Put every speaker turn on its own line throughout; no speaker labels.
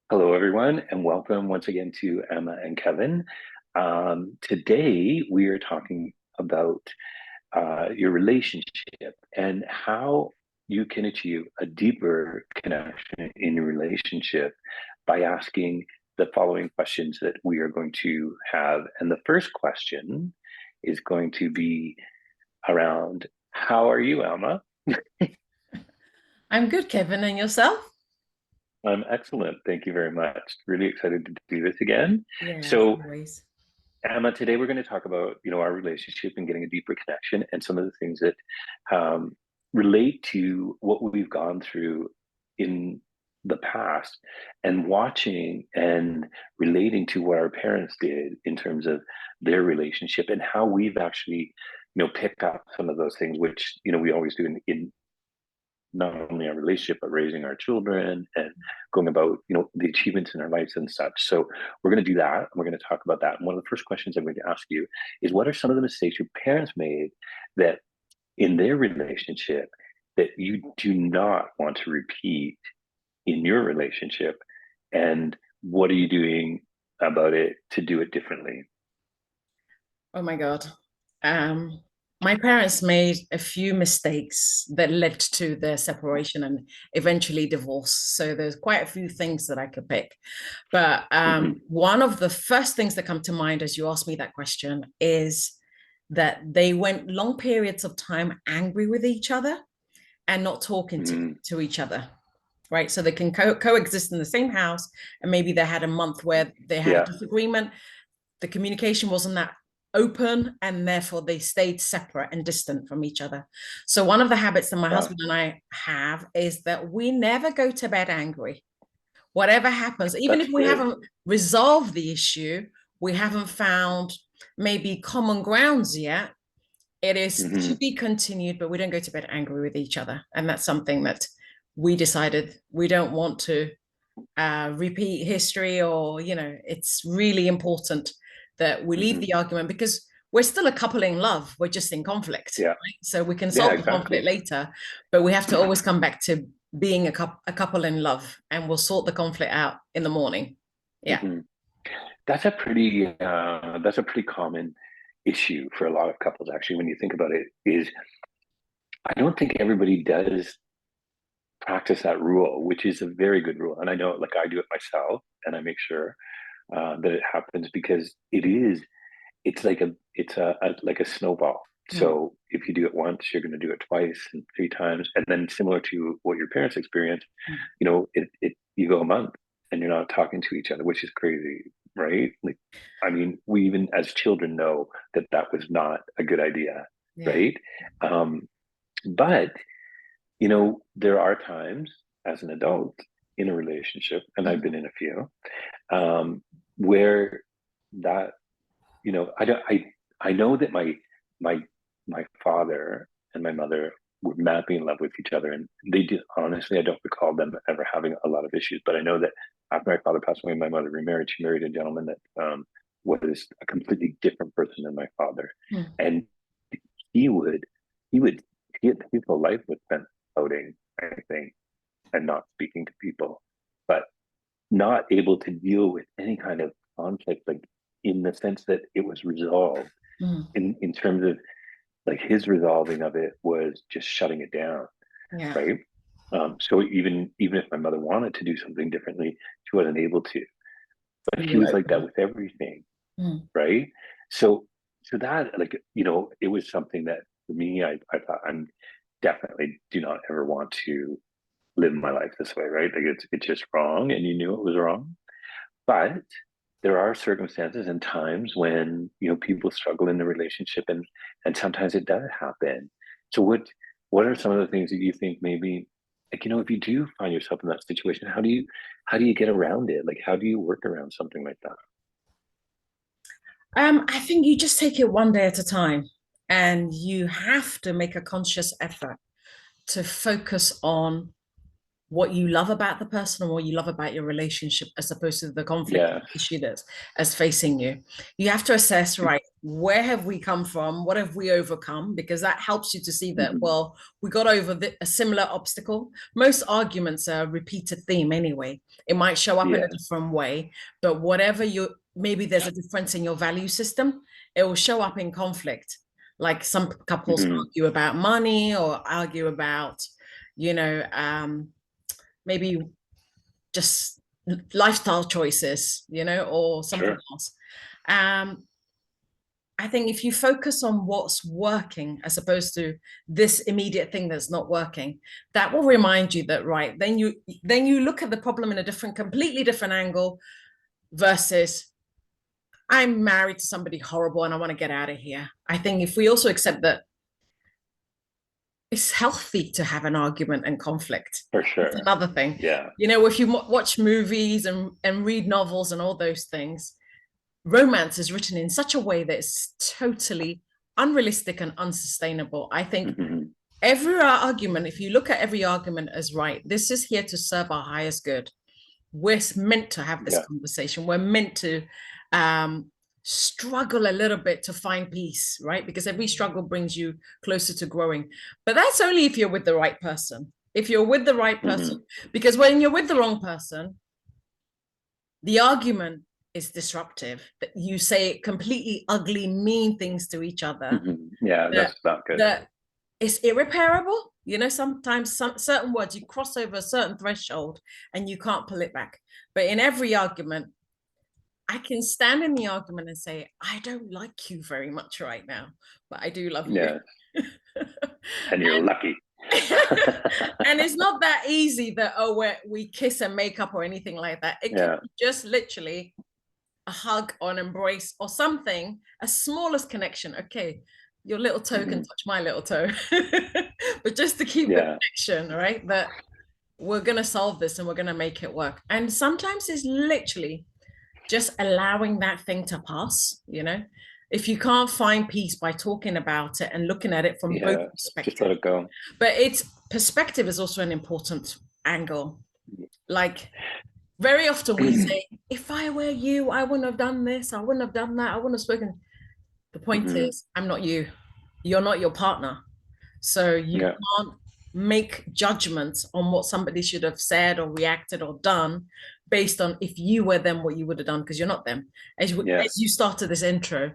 Hello, everyone, and welcome once again to Emma and Kevin. Today, we are talking about your relationship and how you can achieve a deeper connection in your relationship by asking the following questions that we are going to have. And the first question is going to be around, how are you, Emma?
I'm good, Kevin, and yourself?
I'm excellent. Thank you very much. Really excited to do this again.
Yes,
So,
always.
Emma, today we're going to talk about, our relationship and getting a deeper connection and some of the things that um, relate to what we've gone through in the past and watching and relating to what our parents did in terms of their relationship and how we've actually, picked up some of those things, which, we always do in not only our relationship but raising our children and going about the achievements in our lives and such. So we're going to do that, and we're going to talk about that. And one of the first questions I'm going to ask you is, what are some of the mistakes your parents made that in their relationship that you do not want to repeat in your relationship, and what are you doing about it to do it differently?
Oh my God. Um, my parents made a few mistakes that led to their separation and eventually divorce. So there's quite a few things that I could pick. But
Hmm.
one of the first things that come to mind as you ask me that question is that they went long periods of time angry with each other and not talking
Hmm.
to each other. Right. So they can coexist in the same house. And maybe they had a month where they had a
Yeah.
disagreement. The communication wasn't that open, and therefore they stayed separate and distant from each other. So one of the habits that my
Wow.
husband and I have is that we never go to bed angry. Whatever happens, even
That's
if we
good.
haven't resolved the issue, we haven't found maybe common grounds yet, it is to
Hmm.
be continued, but we don't go to bed angry with each other. And that's something that we decided we don't want to repeat history, or, it's really important that we leave
Hmm.
the argument because we're still a couple in love. We're just in conflict,
Yeah.
right? So we can
Yeah,
solve the conflict
exactly.
later, but we have to always come back to being a couple in love, and we'll sort the conflict out in the morning. Yeah.
Hmm. That's a pretty common issue for a lot of couples, actually, when you think about it. Is I don't think everybody does practice that rule, which is a very good rule. And I know, like, I do it myself, and I make sure that it happens, because it's like a snowball.
Mm.
So if you do it once, you're going to do it twice and three times, and then, similar to what your parents experienced,
Mm.
it you go a month and you're not talking to each other, which is crazy, right? Like, I mean, we even as children know that that was not a good idea,
Yeah.
right? Um, but there are times as an adult in a relationship, and I've
Mm.
been in a few, where that I know that my my father and my mother were madly in love with each other, and they did. Honestly, I don't recall them ever having a lot of issues, but I know that after my father passed away, my mother remarried. She married a gentleman that was a completely different person than my father,
Mm.
and he would he would his whole life was spent outing, I think, and not speaking to people, but not able to deal with any kind of conflict, like, in the sense that it was resolved.
Mm.
In terms of, like, his resolving of it was just shutting it down,
Yeah.
right? So even if my mother wanted to do something differently, she wasn't able to. But
You
he
will
was like that
open.
with everything,
Mm.
right? So that, like, it was something that, for me, I thought, I'm definitely do not ever want to live my life this way, right? Like, it's just wrong, and you knew it was wrong. But there are circumstances and times when people struggle in the relationship, and sometimes it does happen. So what are some of the things that you think, maybe, like, if you do find yourself in that situation, how do you get around it? Like, how do you work around something like that?
I think you just take it one day at a time, and you have to make a conscious effort to focus on what you love about the person or what you love about your relationship, as opposed to the conflict
Yes.
issue that's facing you. You have to assess, right, where have we come from? What have we overcome? Because that helps you to see that,
Mhm.
well, we got over a similar obstacle. Most arguments are a repeated theme anyway. It might show up in
Yeah.
a different way, but whatever maybe there's a difference in your value system, it will show up in conflict. Like some couples
Mhm.
argue about money or argue about, you know, maybe just lifestyle choices, or something
Sure.
else. Um, I think if you focus on what's working as opposed to this immediate thing that's not working, that will remind you that, right, then you look at the problem in a completely different angle versus I'm married to somebody horrible and I want to get out of here. I think if we also accept that it's healthy to have an argument and conflict.
For
That's
sure.
another thing.
Yeah.
If you watch movies and read novels and all those things, romance is written in such a way that it's totally unrealistic and unsustainable. I think
Mhm.
every argument, if you look at every argument as right, this is here to serve our highest good. We're meant to have this
Yeah.
conversation. We're meant to um, struggle a little bit to find peace, right? Because every struggle brings you closer to growing. But that's only if you're with the right person. If you're with the right person,
Mhm.
because when you're with the wrong person, the argument is disruptive. That you say completely ugly, mean things to each other.
Mhm. Yeah,
That
that's not good.
that it's irreparable. Sometimes certain words you cross over a certain threshold and you can't pull it back. But in every argument, I can stand in the argument and say, I don't like you very much right now, but I do love you.
Yeah. And you're
and
lucky.
and it's not that easy that, oh, we kiss and make up or anything like that. It can
Yeah.
be just literally a hug or an embrace or something, as small as connection. Okay, your little toe can
Mhm.
touch my little toe. But just to keep the
Yeah.
connection, right? That we're going to solve this and we're going to make it work. And sometimes it's literally just allowing that thing to pass. If you can't find peace by talking about it and looking at it from both
Yeah. Just let
perspectives,
it go.
but its perspective is also an important angle. Like, very often we say, if I were you, I wouldn't have done this, I wouldn't have done that, I wouldn't have spoken. The point
Mhm.
is, I'm not you. You're not your partner. So you
Yeah.
can't make judgments on what somebody should have said or reacted or done based on if you were them, what you would have done, because you're not them.
Yeah.
As you started this intro,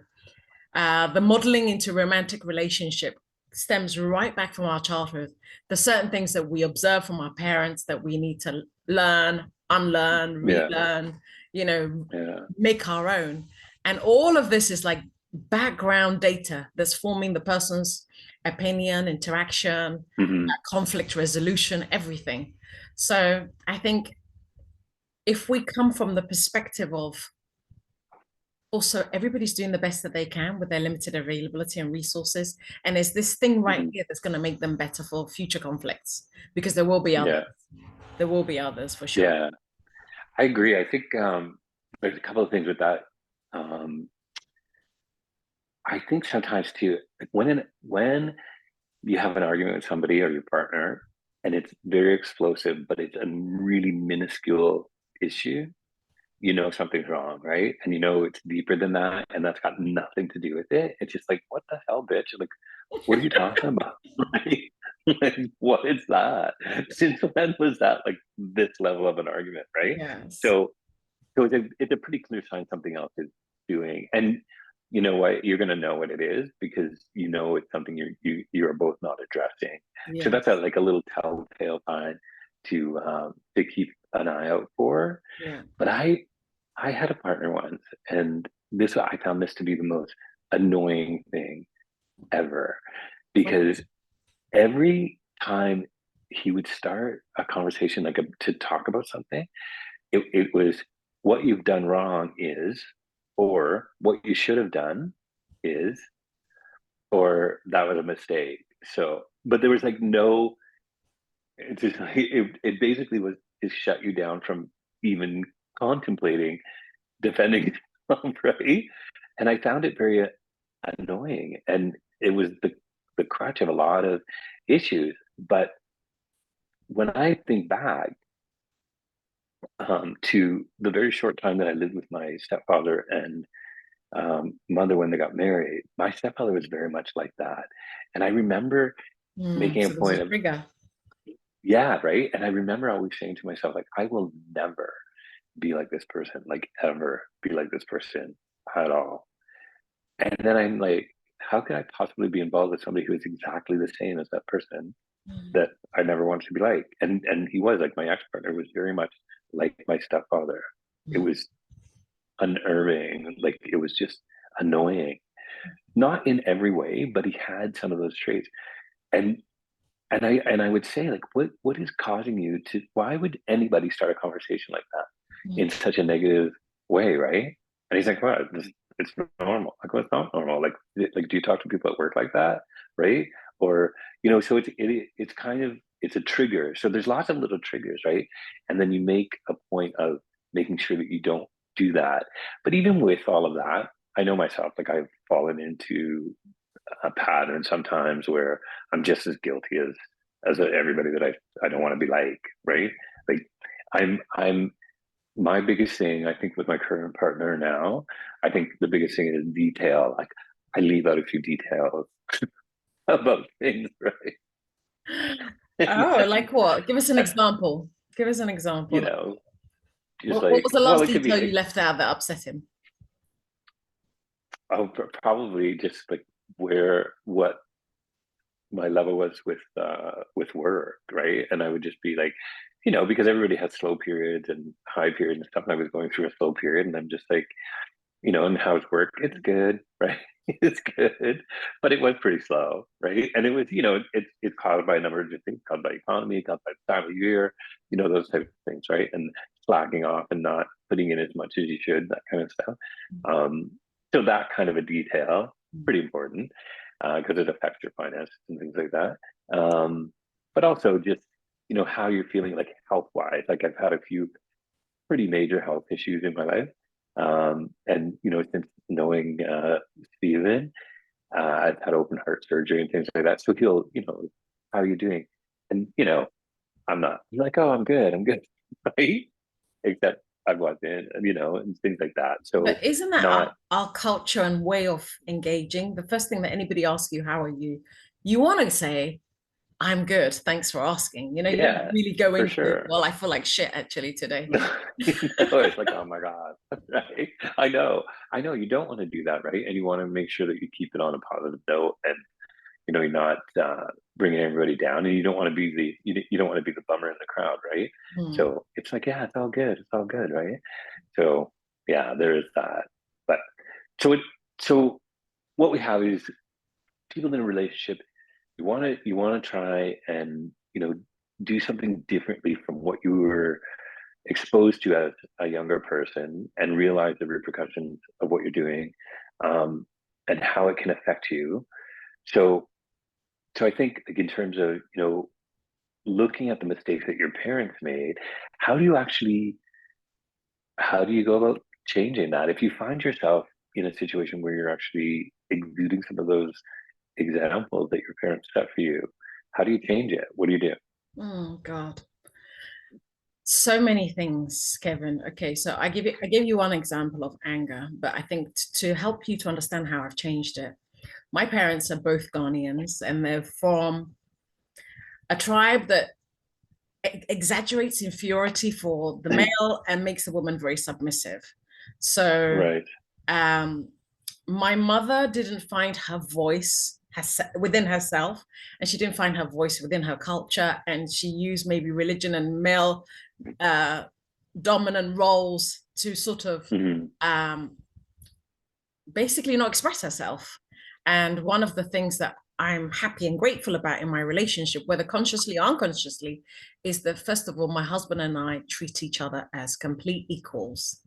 the modeling into romantic relationship stems right back from our childhood. There's certain things that we observe from our parents that we need to learn, unlearn,
Yeah.
relearn,
Yeah.
make our own. And all of this is like background data that's forming the person's opinion, interaction,
Mhm.
conflict resolution, everything. So I think if we come from the perspective of also everybody's doing the best that they can with their limited availability and resources, and there's this thing right
Mhm.
here that's going to make them better for future conflicts, because
Yeah.
there will be others for sure.
Yeah. I agree. I think there's a couple of things with that. Um, I think sometimes too, like when you have an argument with somebody or your partner, and it's very explosive, but it's a really minuscule issue, you know something's wrong, right? And you know it's deeper than that, and that's got nothing to do with it. It's just like, what the hell, bitch? Like, what are you talking about? Like, like, what is that? Since when was that like this level of an argument, right?
Yes.
So, so it's a pretty clear sign something else is doing, and you know what? You're gonna know what it is because you know it's something you are both not addressing. So
Yeah.
that's like a little telltale sign to keep an eye out for.
Yeah.
But I had a partner once, and this I found this to be the most annoying thing ever because every time he would start a conversation to talk about something, it was what you've done wrong is, or what you should have done is, or that was a mistake. So, but there was like no, it's just like it basically was to shut you down from even contemplating defending himself, right? And I found it very annoying, and it was the crutch of a lot of issues. But when I think back to the very short time that I lived with my stepfather and mother when they got married, my stepfather was very much like that. And I remember making a
So there's
point
a
of,
trigger.
yeah, right. And I remember always saying to myself, like, I will never be like this person, like ever be like this person at all. And then I'm like, how could I possibly be involved with somebody who is exactly the same as that person
Mm,
that I never wanted to be like? And he was like, my ex partner was very much like my stepfather. It
mm,
was unnerving, like it was just annoying. Not in every way, but he had some of those traits. And and I would say, like, what is causing you to, why would anybody start a conversation like that
mm,
in such a negative way, right? And he's like, well, it's normal. I go, it's not normal. Like, do you talk to people at work like that, right? Or, so it's kind of, it's a trigger. So there's lots of little triggers, right? And then you make a point of making sure that you don't do that. But even with all of that, I know myself, like I've fallen into a pattern sometimes where I'm just as guilty as everybody that I don't want to be like, right? Like I'm my biggest thing, I think, with my current partner now, I think the biggest thing is detail. Like I leave out a few details about things, right? And
Oh,
then,
like what? Give us an example. Give us an
you
example.
know, just
What was
like,
the
well,
last
it could be
detail you
like,
left out that upset him?
probably just like where what my level was with work, right? And I would just be like, because everybody has slow periods and high periods and stuff. And I was going through a slow period, and I'm just like, and how's work? It's good, right? It's good, but it was pretty slow, right? And it was, it's caused by a number of different things, caused by economy, caused by the time of year, those types of things, right? And slacking off and not putting in as much as you should, that kind of stuff. Um, so that kind of a detail, pretty important because it affects your finances and things like that. But also just, how you're feeling like health wise. Like I've had a few pretty major health issues in my life. And, since knowing Stephen, I've had open heart surgery and things like that. So he'll, how are you doing? And, I'm not, he's like, oh, I'm good. Right. Except I wasn't, and things like that. So
But isn't that
not,
our culture and way of engaging? The first thing that anybody asks you, how are you? You want to say, I'm good. Thanks for asking. You don't
yeah,
really go
for
into,
sure.
well, I feel like shit actually today.
It's like, oh my God, right? I know you don't want to do that, right? And you want to make sure that you keep it on a positive note, and you're not bringing everybody down, and you don't want to be you don't want to be the bummer in the crowd, right?
Hmm.
So it's like, yeah, it's all good, right? So yeah, there is that. But so so what we have is people in a relationship. You want to try and do something differently from what you were exposed to as a younger person, and realize the repercussions of what you're doing, and how it can affect you. So, so I think, like, in terms of looking at the mistakes that your parents made, how do you actually how do you go about changing that? If you find yourself in a situation where you're actually exuding some of those examples that your parents set for you, how do you change it? What do you do?
Oh God. So many things, Kevin. Okay, so I gave you one example of anger, but I think to help you to understand how I've changed it. My parents are both Ghanaians, and they're from a tribe that exaggerates inferiority for the male and makes the woman very submissive. So
Right.
um, my mother didn't find her voice within herself, and she didn't find her voice within her culture, and she used maybe religion and male uh, dominant roles to sort of
Hmm.
um, basically not express herself. And one of the things that I'm happy and grateful about in my relationship, whether consciously or unconsciously, is that first of all, my husband and I treat each other as complete equals.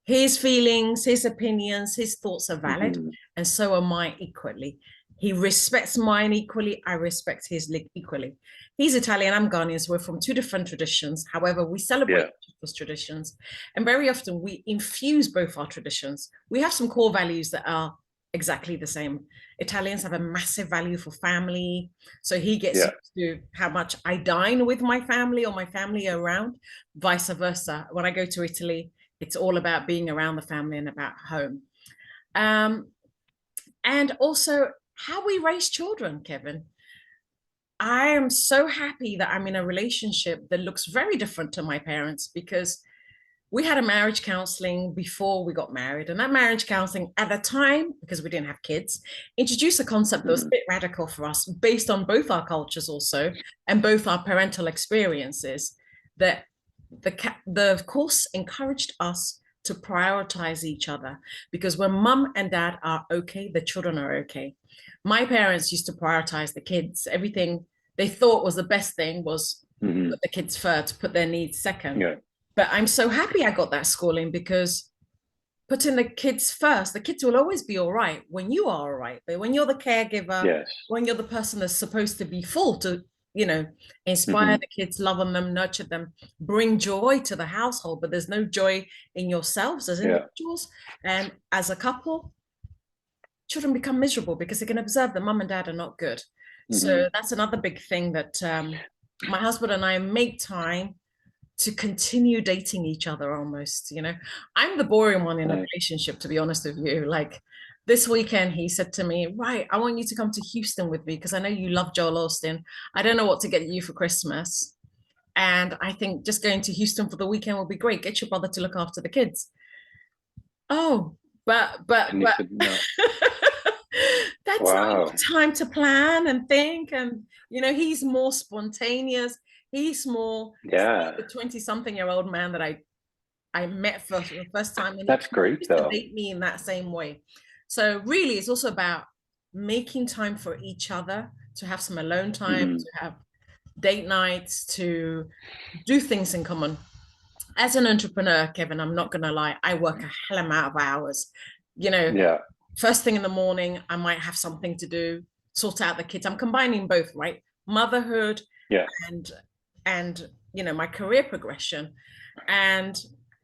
His feelings, his opinions, his thoughts are valid,
Hmm.
and so are mine equally. He respects mine equally. I respect his equally. He's Italian, I'm Ghanaian, so we're from two different traditions. However, we celebrate
Yeah.
those traditions, and very often we infuse both our traditions. We have some core values that are exactly the same. Italians have a massive value for family. So he gets
Yeah.
used to how much I dine with my family or my family around, vice versa. When I go to Italy, it's all about being around the family and about home. Um, and also how we raise children, Kevin. I am so happy that I'm in a relationship that looks very different to my parents because we had a marriage counseling before we got married. And that marriage counseling at the time, because we didn't have kids, introduced a concept that was a
Mhm.
bit radical for us based on both our cultures also and both our parental experiences, that the course encouraged us to prioritize each other because when mum and dad are okay, the children are okay. My parents used to prioritize the kids. Everything they thought was the best thing was
Mhm.
put the kids first, put their needs second.
Yeah.
But I'm so happy I got that schooling because putting the kids first, the kids will always be all right when you are all right. But when you're the caregiver,
Yes.
when you're the person that's supposed to be full to, inspire
Mhm.
the kids, love on them, nurture them, bring joy to the household, but there's no joy in yourselves as
Yeah.
individuals and as a couple, children become miserable because they can observe that mum and dad are not good.
Mhm.
So that's another big thing that my husband and I make time to continue dating each other almost. I'm the boring one in a
Nice.
relationship, to be honest with you. Like this weekend, he said to me, right, I want you to come to Houston with me because I know you love Joel Austin. I don't know what to get you for Christmas. And I think just going to Houston for the weekend will be great. Get your brother to look after the kids. Oh, but but
And you
but
said no.
that's not
Wow.
enough time to plan and think. And he's more spontaneous. He's more
Yeah.
the 20-something-year-old man that I met for the first time, and he
That's great
used to
though.
date me in that same way. So really, it's also about making time for each other, to have some alone time,
Mhm.
to have date nights, to do things in common. As an entrepreneur, Kevin, I'm not gonna lie, I work a hell amount of hours. You know,
Yeah.
first thing in the morning, I might have something to do, sort out the kids. I'm combining both, right? Motherhood
Yeah.
and my career progression. And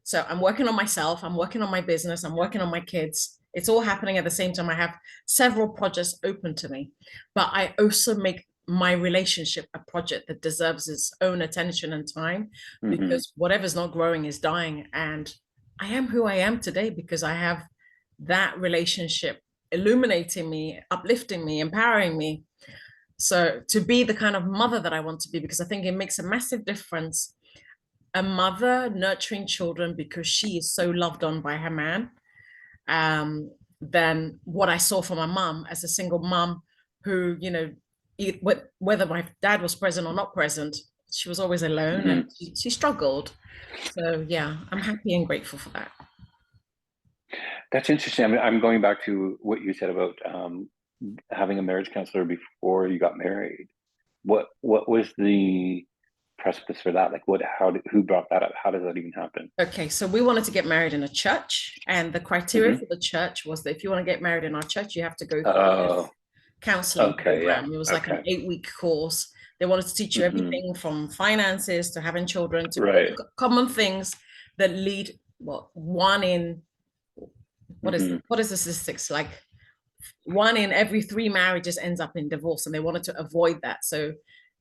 so I'm working on myself, I'm working on my business, I'm working on my kids. It's all happening at the same time. I have several projects open to me, but I also make my relationship a project that deserves its own attention and time,
Mhm.
because whatever's not growing is dying. And I am who I am today because I have that relationship illuminating me, uplifting me, empowering me. So to be the kind of mother that I want to be, because I think it makes a massive difference. A mother nurturing children because she is so loved on by her man, than what I saw from my mom as a single mom who, whether my dad was present or not present, she was always alone and
Mhm.
she struggled. So yeah, I'm happy and grateful for that.
That's interesting. I mean, I'm going back to what you said about having a marriage counselor before you got married. What was the precipice for that? Like, who brought that up? How does that even happen?
Okay, so we wanted to get married in a church, and the criteria
Hmm.
for the church was that if you want to get married in our church, you have to go through
Oh,
this counseling
okay, yeah,
program. It was like an
okay.
8-week course. They wanted to teach you
Hmm.
everything from finances to having children to all
Right.
the common things that lead, well, one in
Hmm.
what is the statistics like? One in every 3 marriages ends up in divorce, and they wanted to avoid that. So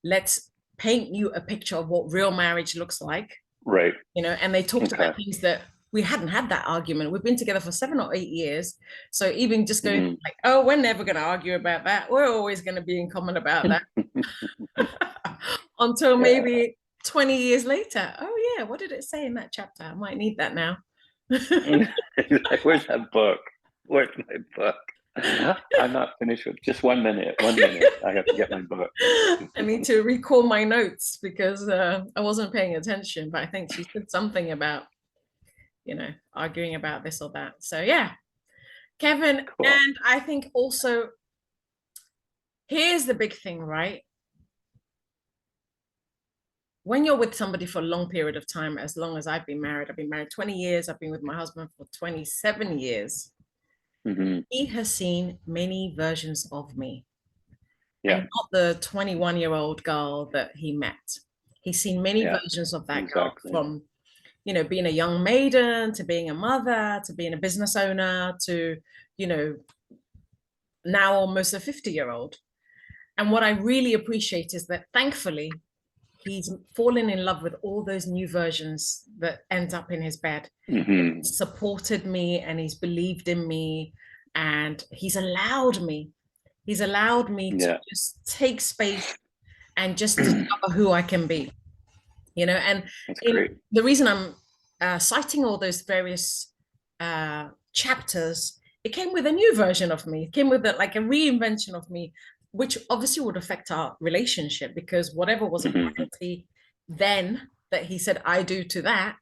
let's paint you a picture of what real marriage looks like,
Right.
and they talked
Okay.
about things that we hadn't had that argument. We've been together for 7 or 8 years. So even just going
Hmm.
like, oh, we're never going to argue about that. We're always going to be in common about that. Until
Yeah.
maybe 20 years later. Oh yeah, what did it say in that chapter? I might need that now.
Like, where's that book? Where's my book? I'm not finished with just 1 minute. 1 minute. I have to get my book.
I need to recall my notes because I wasn't paying attention, but I think she said something about, arguing about this or that. So yeah, Kevin,
Cool.
and I think also here's the big thing, right? When you're with somebody for a long period of time, as long as I've been married 20 years, I've been with my husband for 27 years.
Hmm.
He has seen many versions of me.
Yeah.
I'm not the 21-year-old girl that he met. He's seen many
Yeah.
versions of that girl,
Exactly.
from being a young maiden to being a mother to being a business owner to, you know, now almost a 50-year-old. And what I really appreciate is that thankfully he's fallen in love with all those new versions that end up in his bed.
Hmm.
Supported me and he's believed in me, and he's allowed me to
Yeah.
just take space and just discover who I can be, and
That's
in
great.
the reason I'm citing all those various chapters, it came with a new version of me. It came with like a reinvention of me, which obviously would affect our relationship, because whatever was a
Hmm.
priority then that he said I do to that,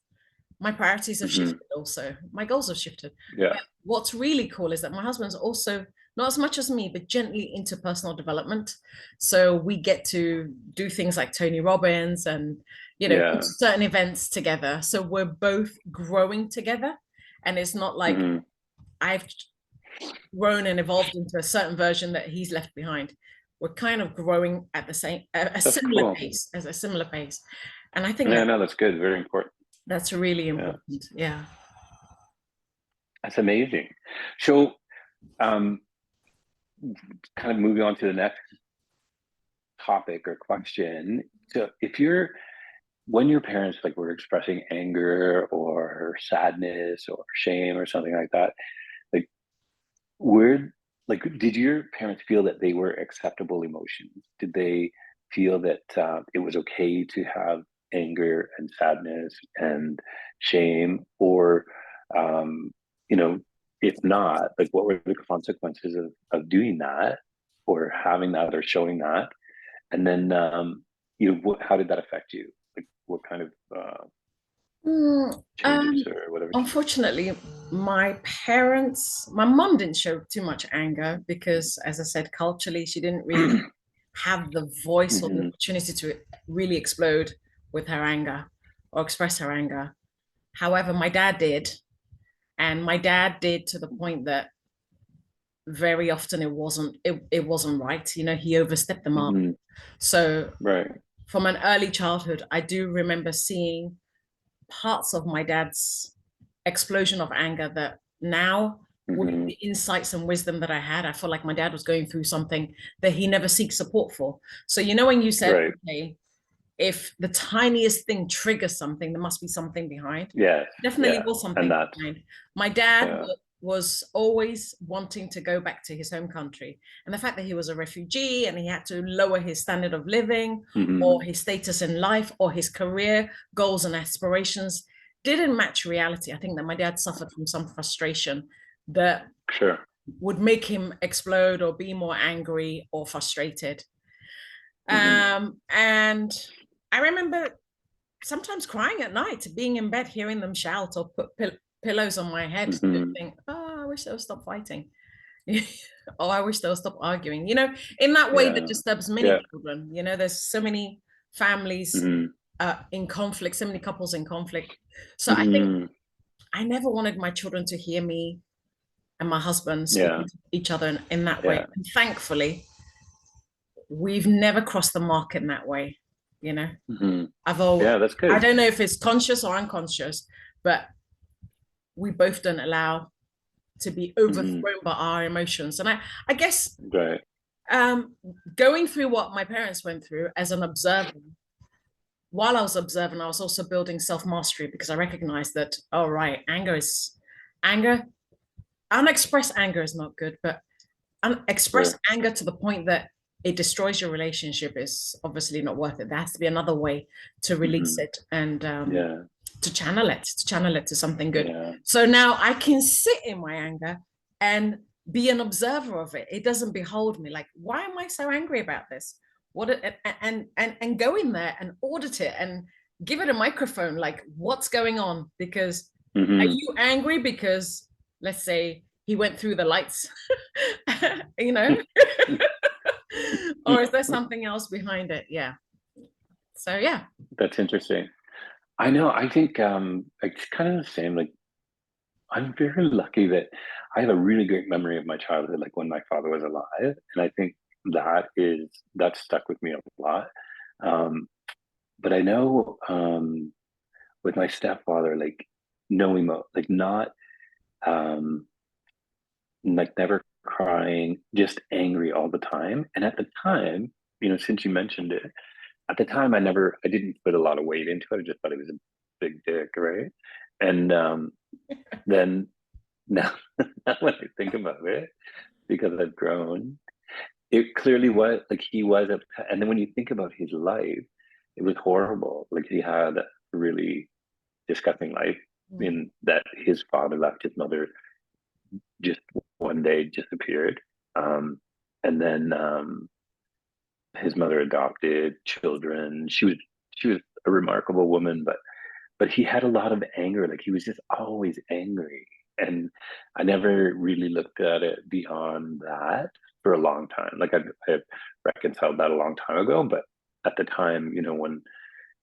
my priorities have
Hmm.
shifted also. My goals have shifted.
Yeah.
But what's really cool is that my husband's also not as much as me, but gently into personal development. So we get to do things like Tony Robbins and, go to
Yeah.
certain events together. So we're both growing together. And it's not like
Hmm.
I've grown and evolved into a certain version that he's left behind. We're kind of growing at the same, a
That's
similar
cool.
pace, as a similar pace. And I think
Yeah, no, that's good. Very important.
that's really
Yeah.
important. Yeah.
That's amazing. So, um, kind of moving on to the next topic or question. So, when your parents like were expressing anger or sadness or shame or something like that, like where, like, did your parents feel that they were acceptable emotions? Did they feel that it was okay to have anger and sadness and shame, or um, you know, if not, like, what were the consequences of doing that, or having that, or showing that? And then, how did that affect you? Like, what kind of
Mm,
changes
um,
or whatever?
Unfortunately, my mom didn't show too much anger because, as I said, culturally, she didn't really have the voice or the
Hmm.
opportunity to really explode with her anger or express her anger. However, my dad did. And my dad did to the point that very often it wasn't right. He overstepped the mark.
Hmm.
So
Right.
from an early childhood, I do remember seeing parts of my dad's explosion of anger that now, with
Hmm.
the insights and wisdom that I had, I feel like my dad was going through something that he never seeks support for. So, when you said,
Right.
okay, if the tiniest thing triggers something, there must be something behind.
Yes.
Definitely
Yeah.
was
And
something
that's,
behind. My dad
yeah.
was always wanting to go back to his home country. And the fact that he was a refugee and he had to lower his standard of living or
Hmm.
his status in life or his career goals and aspirations didn't match reality. I think that my dad suffered from some frustration that
Sure.
would make him explode or be more angry or frustrated.
Hmm.
And I remember sometimes crying at night, being in bed, hearing them shout or put pillows on my head to
Hmm.
think, oh, I wish they would stop fighting. Oh, I wish they would stop arguing. In that way that
Yeah.
disturbs many
Yeah.
children. There's so many families
Hmm.
in conflict, so many couples in conflict. So I think
Hmm.
I never wanted my children to hear me and my husband
Yeah.
speaking to each other in that way.
Yeah.
And thankfully, we've never crossed the mark in that way. You know,
Hmm.
I've all
Yeah. That's
I
good.
don't know if it's conscious or unconscious, but we both don't allow to be
Hmm.
overthrown by our emotions. And I guess
Right.
um, going through what my parents went through as an observer, while I was observing, I was also building self-mastery because I recognized that, oh, right, anger, unexpressed anger is not good, but unexpressed
Sure.
anger to the point that it destroys your relationship is obviously not worth it. There has to be another way to release
Hmm.
it and
Yeah.
to channel it to something good.
Yeah.
So now I can sit in my anger and be an observer of it. It doesn't behold me like, why am I so angry about this? And go in there and audit it and give it a microphone, like what's going on? Because are
Hmm.
you angry because, let's say, he went through the lights, you know, or is there something else behind it? Yeah. So yeah.
That's interesting. I know. I think it's kind of the same. Like, I'm very lucky that I have a really great memory of my childhood, like when my father was alive, and I think that stuck with me a lot. Um, but I know with my stepfather, like no emo, like not um, like never crying, just angry all the time. And at the time, since you mentioned it, at the time I didn't put a lot of weight into it. I just thought he was a big dick, right? And then now, now when I think about it, because I've grown, it clearly was like he was upset. And then when you think about his life, it was horrible. Like he had a really disgusting life
Mm.
in that his father left his mother just one day disappeared. And then his mother adopted children. She was a remarkable woman, but he had a lot of anger. Like he was just always angry. And I never really looked at it beyond that for a long time. Like I reconciled that a long time ago, but at the time, when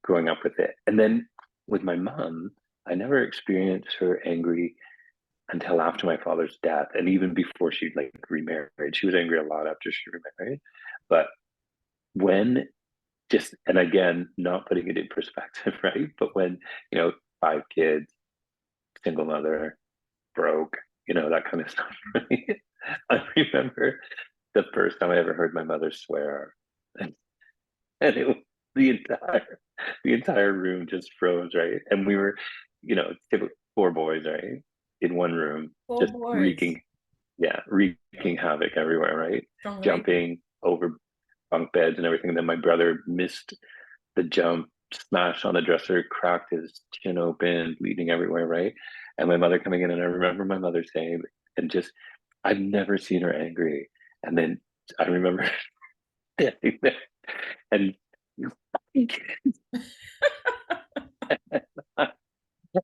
growing up with it. And then with my mom, I never experienced her angry until after my father's death, and even before she like remarried. She was angry a lot after she remarried. But when just and again, not putting it in perspective, right? But when, 5 kids, single mother, broke, that kind of stuff, right? I remember the first time I ever heard my mother swear, and, and it was the entire room just froze, right? And we were, typical 4 boys, right, in one room,
Four
just
boys.
wreaking havoc everywhere, right?
Strong lady.
Jumping over bunk beds and everything. And then my brother missed the jump, smashed on the dresser, cracked his chin open, bleeding everywhere, right? And my mother coming in, and I remember my mother saying, and just, I've never seen her angry. And then I remember standing there and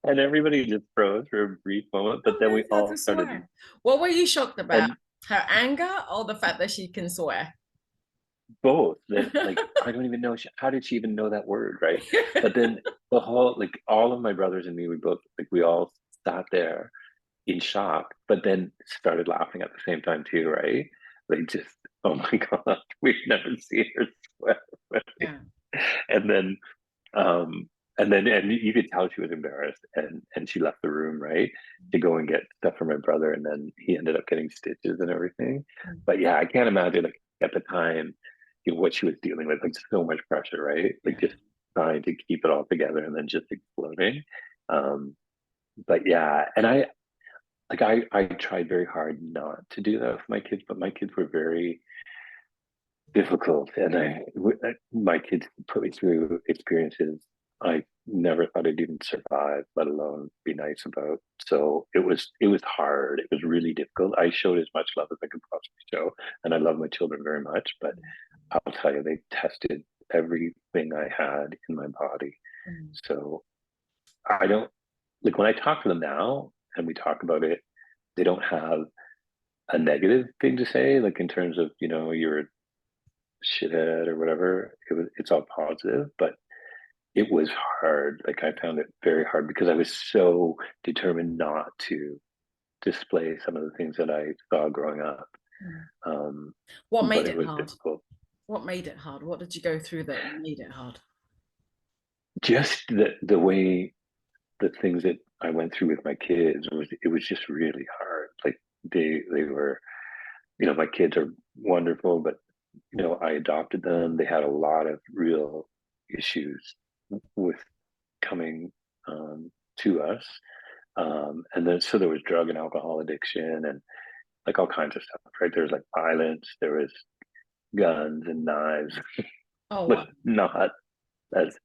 and everybody just froze for a brief moment, but
Oh,
then
knows
we
how to
all started,
swear. What were you shocked about?
and
Her anger or the fact that she can swear?
both that, like, I don't even know, how did she even know that word, right? But then the whole, like, all of my brothers and me, we both, like, we all sat there in shock, but then started laughing at the same time too, right? Like, just, oh my God, we've never seen her sweat. Right?
Yeah.
And then, um, and you could tell she was embarrassed, and she left the room, right, to go and get stuff for my brother, and then he ended up getting stitches and everything.
Mm.
But yeah, I can't imagine, like, at the time, what she was dealing with, like so much pressure, right? Like
Yeah.
just trying to keep it all together and then just exploding. Um, but yeah, and I tried very hard not to do that with my kids, but my kids were very difficult, and my kids put me through experiences I never thought I'd even survive, let alone be nice about. So it was hard. It was really difficult. I showed as much love as I could possibly show, and I love my children very much. But I'll tell you, they tested everything I had in my body.
Mm.
So I don't, like, when I talk to them now and we talk about it, they don't have a negative thing to say, like in terms of, you're a shithead or whatever. It's all positive, but it was hard. Like I found it very hard because I was so determined not to display some of the things that I saw growing up.
Mm.
Um,
What
but
made
it
it
was
hard?
difficult.
What made it hard? What did you go through that made it hard?
Just the way the things that I went through with my kids it was just really hard. Like they were, my kids are wonderful, but I adopted them. They had a lot of real issues with coming to us. And then so there was drug and alcohol addiction and like all kinds of stuff, right? There was like violence, there was guns and knives,
Oh,
but
wow.
not as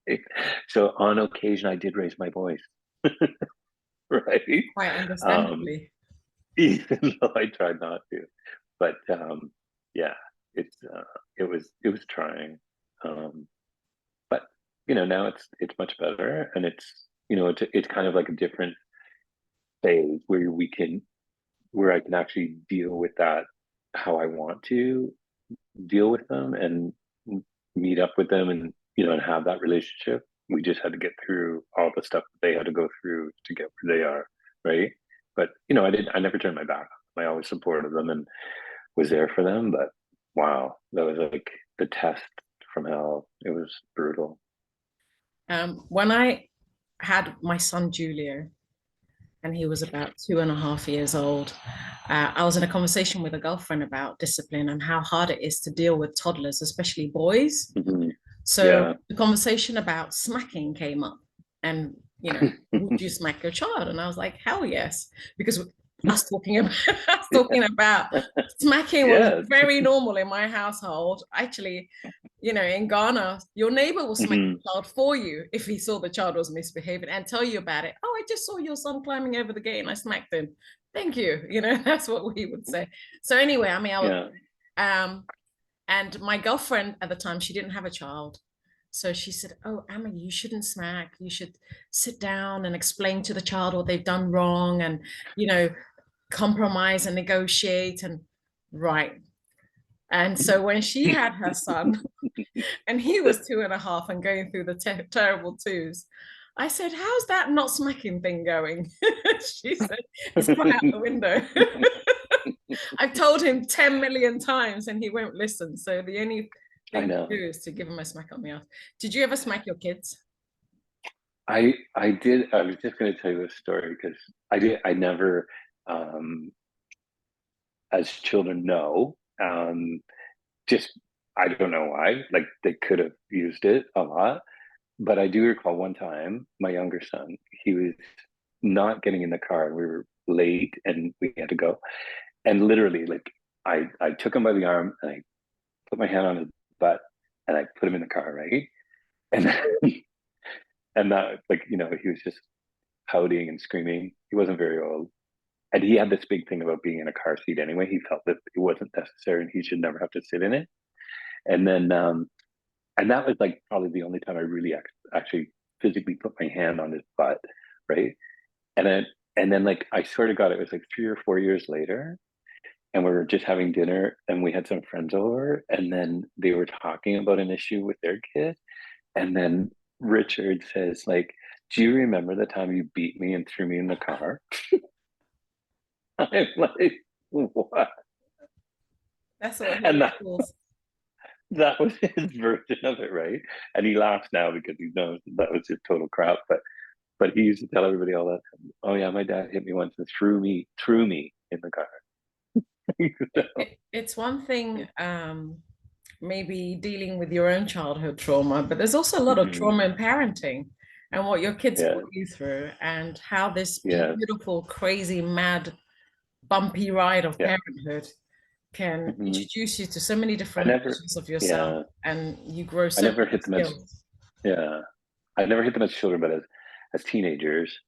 right? So on occasion I did raise my voice, right?
Quite
Um,
understandably.
even though I tried not to. But yeah, it was trying. Um, but now it's much better, and it's kind of like a different phase where I can actually deal with that how I want to deal with them and meet up with them, and and have that relationship. We just had to get through all the stuff that they had to go through to get where they are, right? But I never turned my back. I always supported them and was there for them. But wow, that was like the test from hell. It was brutal.
When I had my son Julio, and he was about 2.5 years old. I was in a conversation with a girlfriend about discipline and how hard it is to deal with toddlers, especially boys.
Mhm.
So
Yeah.
the conversation about smacking came up, and would you smack your child? And I was like, hell yes, because us talking about us talking about smacking was
Yes.
very normal in my household. Actually, in Ghana, your neighbor will smack
Mhm.
the child for you if he saw the child was misbehaving and tell you about it. Oh, I just saw your son climbing over the gate and I smacked him. Thank you. That's what we would say. So anyway, I mean,
Yeah.
um, and my girlfriend at the time, she didn't have a child. So she said, "Oh, Amma, you shouldn't smack. You should sit down and explain to the child what they've done wrong and, you know, compromise and negotiate." And right. And so when she had her son and he was 2.5 and going through the terrible twos, I said, "How's that not smacking thing going?" She said, "It's gone out the window." I've told him 10 million times and he won't listen. So the only
I
thing to
know.
do is to give him a smack on the ass. Did you ever smack your kids?
I did. I was just going to tell you this story because I never, um, as children know, just I don't know why. Like they could have used it a lot, but I do recall one time my younger son. He was not getting in the car, and we were late, and we had to go. And literally, like I took him by the arm and I put my hand on his butt and I put him in the car, right? And and that, like, he was just pouting and screaming. He wasn't very old. And he had this big thing about being in a car seat anyway. He felt that it wasn't necessary and he should never have to sit in it. And then, and that was like probably the only time I really actually physically put my hand on his butt, right? And then, and then like I sort of got it was like 3 or 4 years later, and we were just having dinner, and we had some friends over, and then they were talking about an issue with their kid, and then Richard says like, "Do you remember the time you beat me and threw me in the car?" I'm like, what?
That's what he
And
recalls.
that was his version of it, right? And he laughs now because he knows that was just total crap. But he used to tell everybody all that time, "Oh yeah, my dad hit me once and threw me in the car."
It's one thing, maybe dealing with your own childhood trauma, but there's also a lot of
Mhm.
trauma in parenting and what your kids
Yeah,
put you through and how this
yeah,
beautiful, crazy, mad, bumpy ride of
yeah.
parenthood can
Hmm.
introduce you to so many
I
different
never,
versions of yourself
yeah,
and you grow
I
so
never
many
hit them as,
skills.
yeah, I never hit them as children, but as teenagers,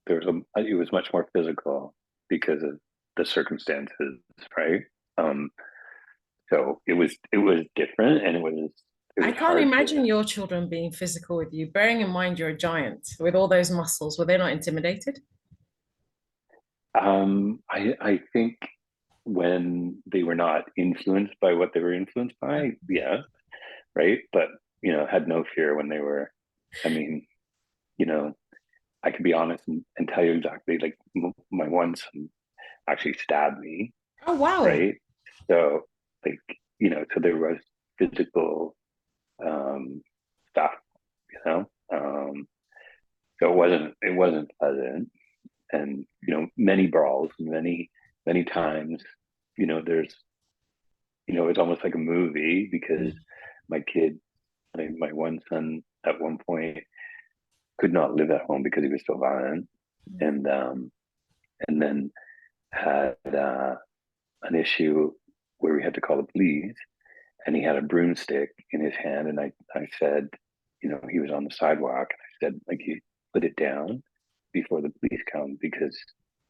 it was much more physical because of the circumstances, right? Um, so it was different, and it
I
was
can't
hard to.
imagine your children being physical with you, bearing in mind you're a giant with all those muscles. Were they not intimidated?
I think when they were not influenced by what they were influenced by, yeah, right. But had no fear when they were. I mean, you know, I could be honest and tell you exactly. Like my one son actually stabbed me,
Oh, wow.
right? So like so there was physical stuff, you know. So it wasn't pleasant, and many brawls, many times. There's it's almost like a movie because my kid, my one son, at one point could not live at home because he was so violent, and then had an issue where we had to call the police, and he had a broomstick in his hand, and I said, he was on the sidewalk, and I said, like, you put it down before the police come because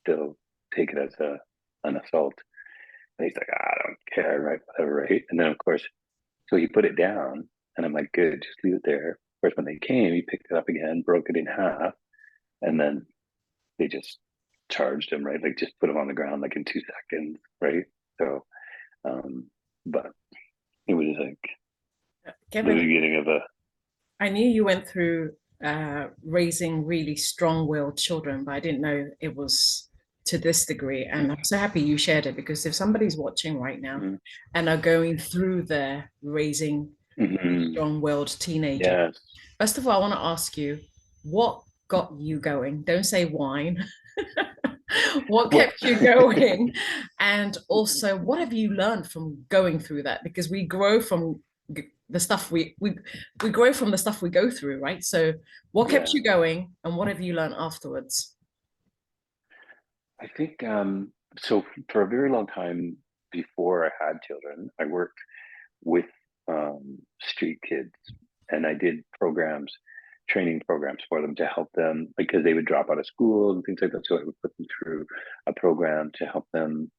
they'll take it as an assault. And he's like, I don't care, right? Whatever, right? And then of course, so he put it down, and I'm like, good, just leave it there. Of course, when they came, he picked it up again, broke it in half, and then they just charged him, right? Like just put him on the ground like in 2 seconds, right? So, um, but it was like the
Kevin,
beginning of a.
I knew you went through raising really strong-willed children, but I didn't know it was to this degree. And I'm so happy you shared it because if somebody's watching right now
Mm-hmm.
and are going through their raising
Mm-hmm.
strong-willed teenager,
Yes.
first of all, I want to ask you, what got you going? Don't say wine. What
Well,
kept you going? And also, what have you learned from going through that? Because we grow from the stuff we grow from the stuff we go through, right? So what kept
yeah,
you going and what have you learned afterwards?
I think so. For a very long time before I had children, I worked with street kids, and I did programs, training programs for them to help them because they would drop out of school and things like that. So I would put them through a program to help them,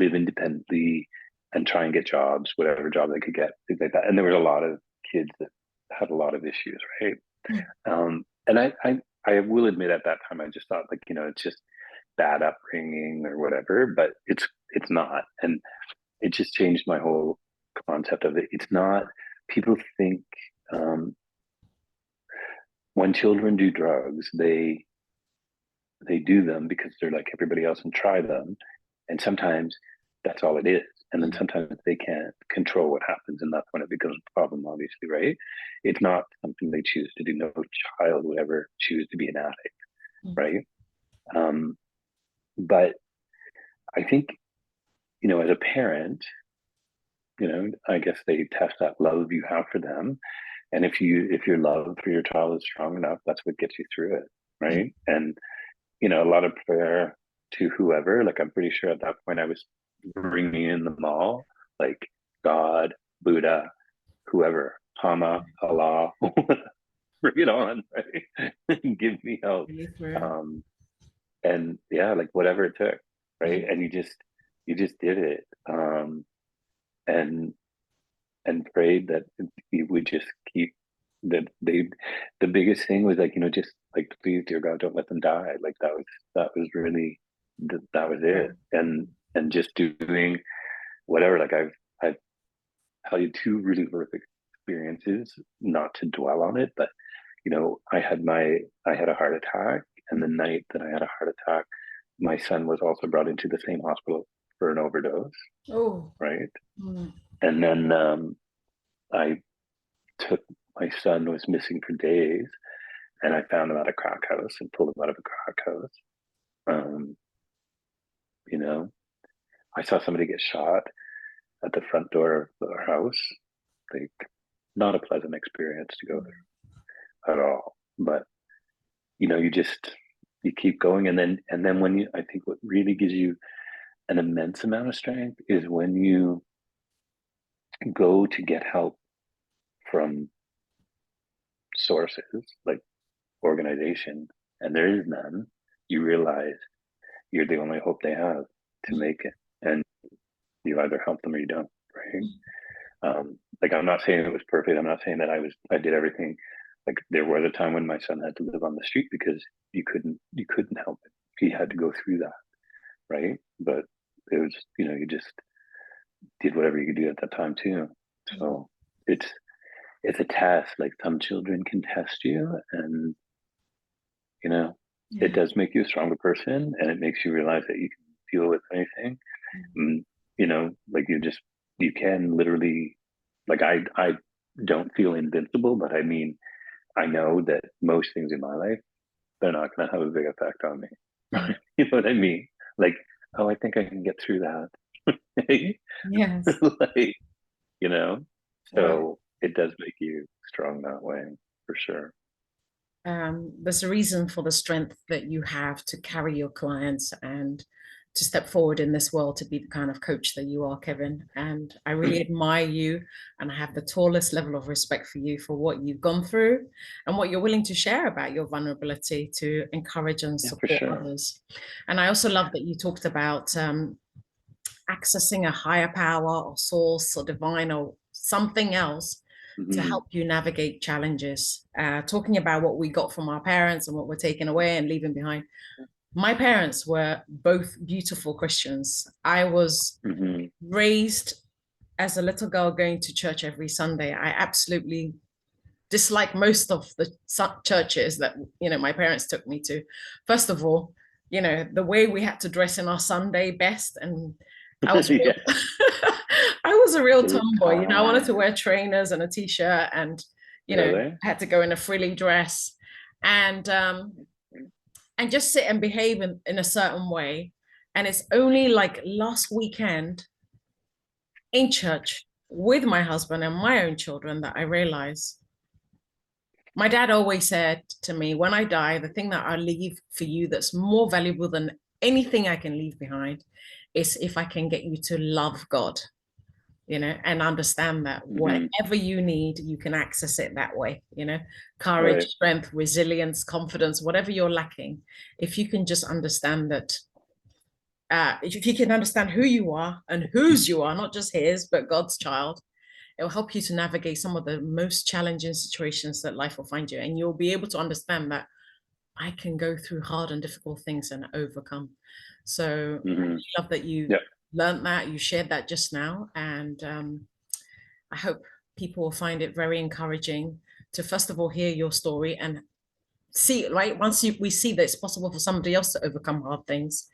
live independently and try and get jobs, whatever job they could get, things like that. And there was a lot of kids that had a lot of issues, right?
Mm.
And I will admit at that time I just thought like, it's just bad upbringing or whatever, but it's not. And it just changed my whole concept of it. It's not, people think um, when children do drugs, they do them because they're like everybody else and try them. And sometimes that's all it is. And then
Mm.
sometimes they can't control what happens, and that's when it becomes a problem, obviously, right? It's not something they choose to do. No child would ever choose to be an addict,
Mm.
right? Um, but I think, as a parent, I guess they test that love you have for them. And if your love for your child is strong enough, that's what gets you through it,
Mm.
right? And a lot of prayer to whoever. Like I'm pretty sure at that point I was bringing in them all, like God, Buddha, whoever, Hama, Allah, bring it on, right? Give me help.
Really through.
Um, and yeah, like whatever it took, right?
Mm.
And you just did it. And prayed that he would just keep that they the biggest thing was like just like please dear God don't let them die, like that was really that was
Yeah.
it. And just doing whatever, like I've tell you two really horrific experiences, not to dwell on it, but I had a heart attack, and the night that I had a heart attack my son was also brought into the same hospital for an overdose,
Oh.
right?
Mm.
And then I took my son was missing for days, and I found him at a crack house and pulled him out of a crack house. Um, you know, I saw somebody get shot at the front door of our house. Like, not a pleasant experience to go through at all. But you keep going, and then when I think what really gives you an immense amount of strength is when you go to get help from sources like organization, and there is none. You realize you're the only hope they have to
Mm.
make it, and you either help them or you don't, right? Like I'm not saying it was perfect. I'm not saying that I did everything. Like there was a time when my son had to live on the street because you couldn't help it. He had to go through that, right? But it was, you just did whatever you could do at that time too. So it's it's a test. Like some children can test you, and you know it
Yeah.
does make you a stronger person, and it makes you realize that you can deal with anything. And, like you can literally, like I don't feel invincible, but I mean I know that most things in my life, they're not going to have a big effect on me.
Mm.
You know what I mean? Like, oh, I think I can get through that.
Yes.
Like, you know,
Well,
so it does make you strong that way for sure.
there's a reason for the strength that you have to carry your clients and to step forward in this world to be the kind of coach that you are, Kevin. And I really admire you, and I have the tallest level of respect for you for what you've gone through and what you're willing to share about your vulnerability to encourage and
Yeah, for
support
sure.
others. And I also love that you talked about accessing a higher power or source or divine or something else to
Hmm.
help you navigate challenges. Talking about what we got from our parents and what we're taking away and leaving behind. My parents were both beautiful Christians. I was
Hmm.
raised as a little girl going to church every Sunday. I absolutely dislike most of the churches that my parents took me to. First of all, the way we had to dress in our Sunday best, and I was a real
Yeah,
I was a real
suit,
tomboy. I wanted
tie,
to wear trainers and a t-shirt, and I
really.
had to go in a frilly dress. and just sit and behave in a certain way. And it's only like last weekend in church with my husband and my own children that I realized my dad always said to me, when I die, the thing that I leave for you that's more valuable than anything I can leave behind is if I can get you to love God, you know, and understand that whatever you need, you can access it that way, you know, courage, strength, resilience, confidence, whatever you're lacking. If you can just understand that, if you can understand who you are and whose you are, not just his, but God's child, it will help you to navigate some of the most challenging situations that life will find you. And you'll be able to understand that I can go through hard and difficult things and overcome. So I love that you learned that, you shared that just now. And I hope people will find it very encouraging to, first of all, hear your story and see, right? Once we see that it's possible for somebody else to overcome hard things,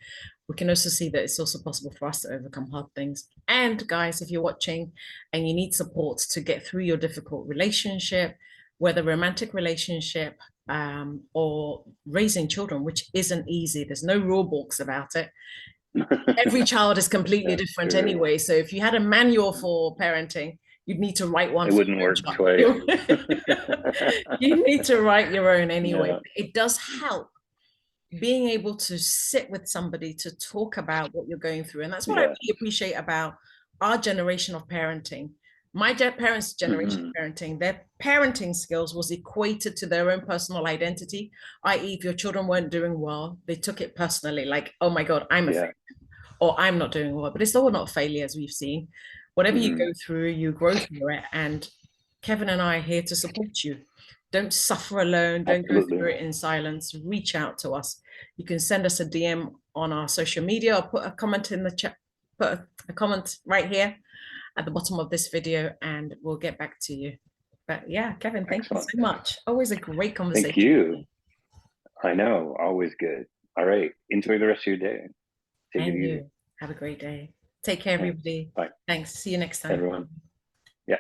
we can also see that it's also possible for us to overcome hard things. And guys, if you're watching and you need support to get through your difficult relationship, whether romantic relationship or raising children, which isn't easy, there's no rule books about it. Every child is completely different anyway. So if you had a manual for parenting, you'd need to write one.
It wouldn't work twice.
You need to write your own anyway. Yeah. It does help being able to sit with somebody to talk about what you're going through. And that's what I really appreciate about our generation of parenting. My parents' generation of parenting, their parenting skills was equated to their own personal identity, i.e. if your children weren't doing well, they took it personally, like, oh my God, I'm a failure, or I'm not doing well. But it's all not failure, as we've seen. Whatever you go through, you grow through it. And Kevin and I are here to support you. Don't suffer alone. Don't go through it in silence. Reach out to us. You can send us a DM on our social media or put a comment in the chat, put a comment right here at the bottom of this video, and we'll get back to you. But yeah, Kevin, thank you so much. Always a great conversation.
Thank you. I know, always good. All right. Enjoy the rest of your day.
Take it easy. Have a great day. Take care, everybody.
Bye.
Thanks. See you next time.
Everyone. Yeah.